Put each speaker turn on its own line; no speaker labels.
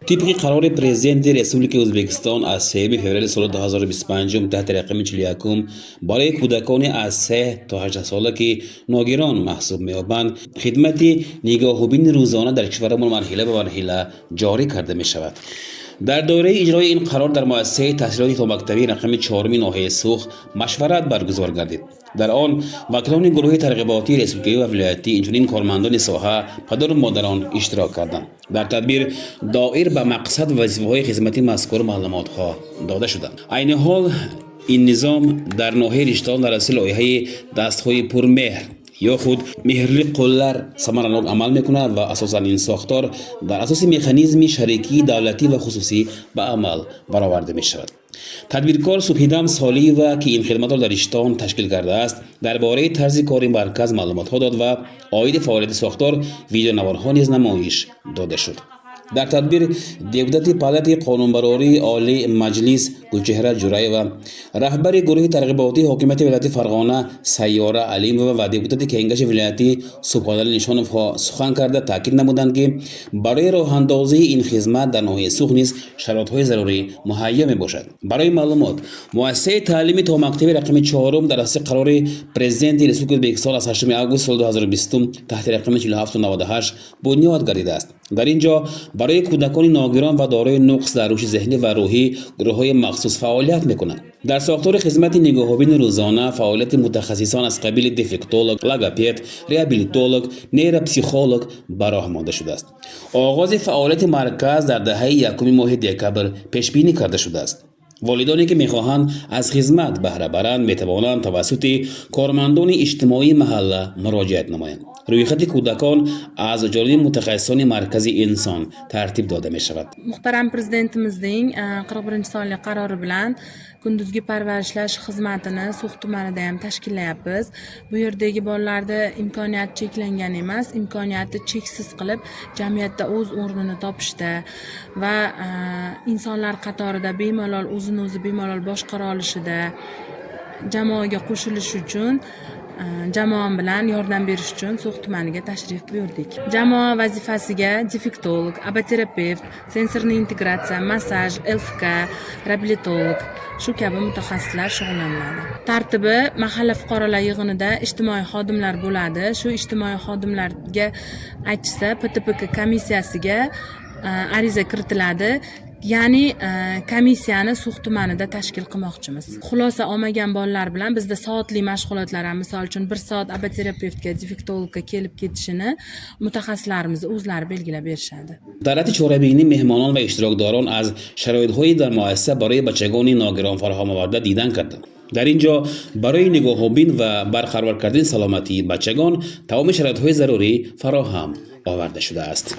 طبق قرار پرزیدنت ریاست ازبکستان از 3 فوریه سال 2025 تحت رقم 41 برای کودکان از 3 تا 18 ساله که نوگران محسوب می‌یابند خدمت نگاهبین روزانه در کشورمان مرحله به مرحله جاری کرده می شود. در دوره اجرای این قرار در مؤسسه تحصیلات تا مکتبی رقم 4 ناحیه سوخ مشورت برگزار گردید. در آن وکلان گروه ترغیباتی ریاست‌جمهوری و ولایتی اینچنین کارمندان ساحه پدر و مادران اشتراک کردند. در تدبیر دایر به مقصد و وظیفه‌های خدمتی مذکور معلومات‌ها داده شدند. عین حال این نظام در ناحیه رشته‌ان در اصل لایحه دست‌های پرمهر یا خود مهرلی قلر سمرانات عمل میکنه و اساساً این ساختار در اساس مکانیزم شریکی دولتی و خصوصی به عمل برآورده می شود. تدبیرکار سپیدم سالی و که این خدمات را در رشته‌ان تشکیل کرده است درباره طرز کار مرکز معلومات ها داد و عاید فعالیت ساختار ویدیو نوارها نیز نمایش داده شد. در تدبیر دیپوتات پالات قانونبراری عالی مجلس گلچهره جورایی و رهبر گروه ترغیباتی حکومت ولایت فرغانه سیاره علیم و دیپوتات کنگش ولایتی سبحان نشانوف سخن کرده تاکید نمودند که برای راه اندازی این خدمت در ناحیه سوخ نیز شرایط‌های ضروری مهیا میباشد. برای معلومات مؤسسه تعلیمی تا مکتب رقم 4 در اساس قرار پرزیدنت ریاست ازبکستان از 8 آگوست سال 2020 تحت رقم 4798 بنیاد گردیده است. در اینجا برای کودکان ناگران و دارای نقص در رشد ذهنی و روحی گروه‌های مخصوص فعالیت می‌کنند. در ساختار خدمت نگاهبین روزانه فعالیت متخصصان از قبیل دیفکتولوگ، لوگوپد، ریابیلیتولوگ، نوروپسیکولوگ به راه مانده شده است. آغاز فعالیت مرکز در دهه یکم ماه دکبر پیش بینی کرده شده است. والدانی که می‌خواهند از خدمت بهره برند می‌توانند توسط کارمندان اجتماعی محله مراجعت نمایند. رویخط کودکان از جانب متخصصان مرکزی انسان ترتیب داده می شود.
Muhtaram Prezidentimizning 41-sonli qarori bilan kunduzgi parvarishlash xizmatini So'x tumanida ham tashkillayapmiz. Bu yerdagi bolalarda imkoniyati cheklangan emas, imkoniyati cheksiz qilib jamiyatda o'z o'rnini topishda va insonlar qatorida bemalol o'zini o'zi bemalol boshqara olishida jamoaga qo'shilish uchun jamoam bilan yordam berish uchun So'x tumaniga tashrif buyurdik. Jamoa vazifasiga defektolog, apoterapevt, sensorni integratsiya, massaj, LFK, reabilitolog shu kabi mutaxassislar shug'ullanadi. Tartibi mahalla fuqarolar yig'inida ijtimoiy xodimlar bo'ladi. Shu ijtimoiy xodimlarga aytishsa PTPK komissiyasiga ariza kiritiladi. Ya'ni komissiyani So'x tumanida tashkil qilmoqchimiz. Xulosa olmagan bolalar bilan bizda soatli mashg'ulotlar ham, misol uchun 1 soat apoterapevtga, defektologga kelib ketishini mutaxassislarimiz o'zlari belgilab berishadi.
دولت چهاره‌بینی مهمانان و اشتراکداران از شرایط‌های در مؤسسه برای بچگان ناگران فراهم آورده دیدن کردند. در اینجا برای نگاهبین و برقرار کردن سلامتی بچگان تمام شرایط‌های ضروری فراهم آورده شده است.